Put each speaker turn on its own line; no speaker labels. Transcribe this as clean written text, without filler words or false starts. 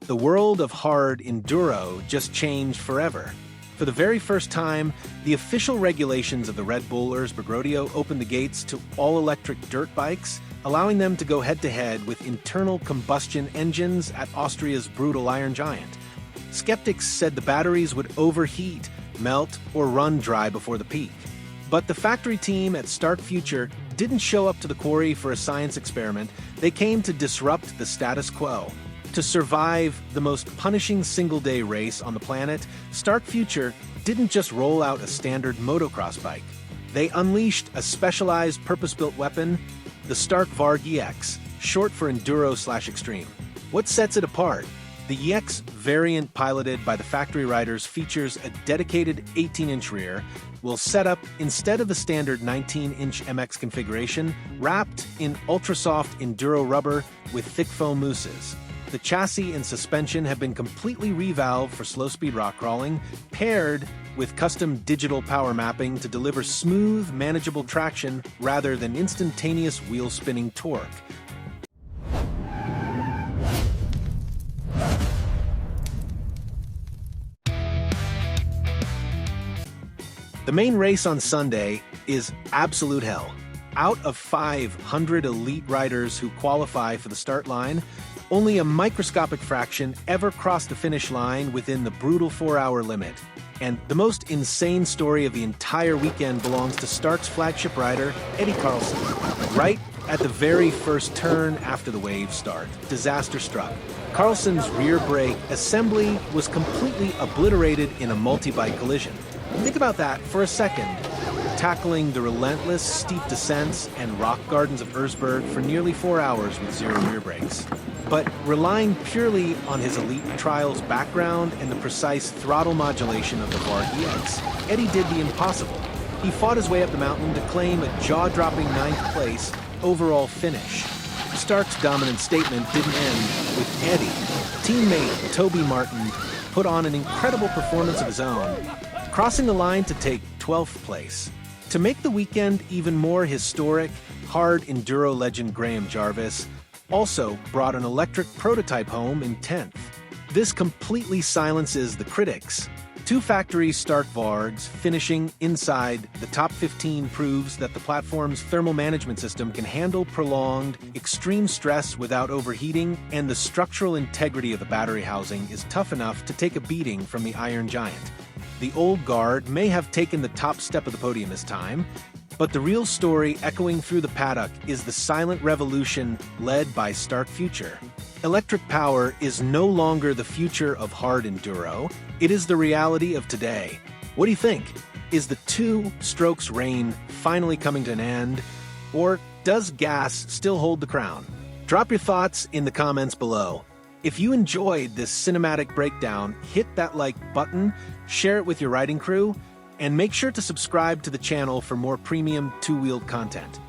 the world of hard enduro just changed forever. For the very first time, the official regulations of the Red Bull Erzbergrodeo opened the gates to all-electric dirt bikes, allowing them to go head-to-head with internal combustion engines at Austria's brutal Iron Giant. Skeptics said the batteries would overheat, melt, or run dry before the peak. But the factory team at Stark Future didn't show up to the quarry for a science experiment. They came to disrupt the status quo. To survive the most punishing single-day race on the planet, Stark Future didn't just roll out a standard motocross bike. They unleashed a specialized purpose-built weapon, the Stark VARG EX, short for Enduro/Extreme. What sets it apart? The EX variant, piloted by the factory riders, features a dedicated 18-inch rear, will set up instead of the standard 19-inch MX configuration, wrapped in ultra-soft Enduro rubber with thick foam mousses. The chassis and suspension have been completely revalved for slow-speed rock crawling, paired with custom digital power mapping to deliver smooth, manageable traction rather than instantaneous wheel-spinning torque. The main race on Sunday is absolute hell. Out of 500 elite riders who qualify for the start line, only a microscopic fraction ever crossed the finish line within the brutal 4-hour limit. And the most insane story of the entire weekend belongs to Stark's flagship rider, Eddie Karlsson. Right at the very first turn after the wave start, disaster struck. Karlsson's rear brake assembly was completely obliterated in a multi-bike collision. Think about that for a second. Tackling the relentless steep descents and rock gardens of Erzberg for nearly 4 hours with zero rear brakes. But relying purely on his elite trials background and the precise throttle modulation of the VARG EX, Eddie did the impossible. He fought his way up the mountain to claim a jaw-dropping 9th place overall finish. Stark's dominant statement didn't end with Eddie. Teammate Toby Martin put on an incredible performance of his own, crossing the line to take 12th place. To make the weekend even more historic, hard enduro legend Graham Jarvis also brought an electric prototype home in 10th. This completely silences the critics. Two factory Stark VARGs finishing inside the top 15 proves that the platform's thermal management system can handle prolonged, extreme stress without overheating, and the structural integrity of the battery housing is tough enough to take a beating from the Iron Giant. The old guard may have taken the top step of the podium this time, but the real story echoing through the paddock is the silent revolution led by Stark Future. Electric power is no longer the future of hard enduro, it is the reality of today. What do you think? Is the two-strokes reign finally coming to an end, or does gas still hold the crown? Drop your thoughts in the comments below. If you enjoyed this cinematic breakdown, hit that like button, share it with your riding crew, and make sure to subscribe to the channel for more premium two-wheeled content.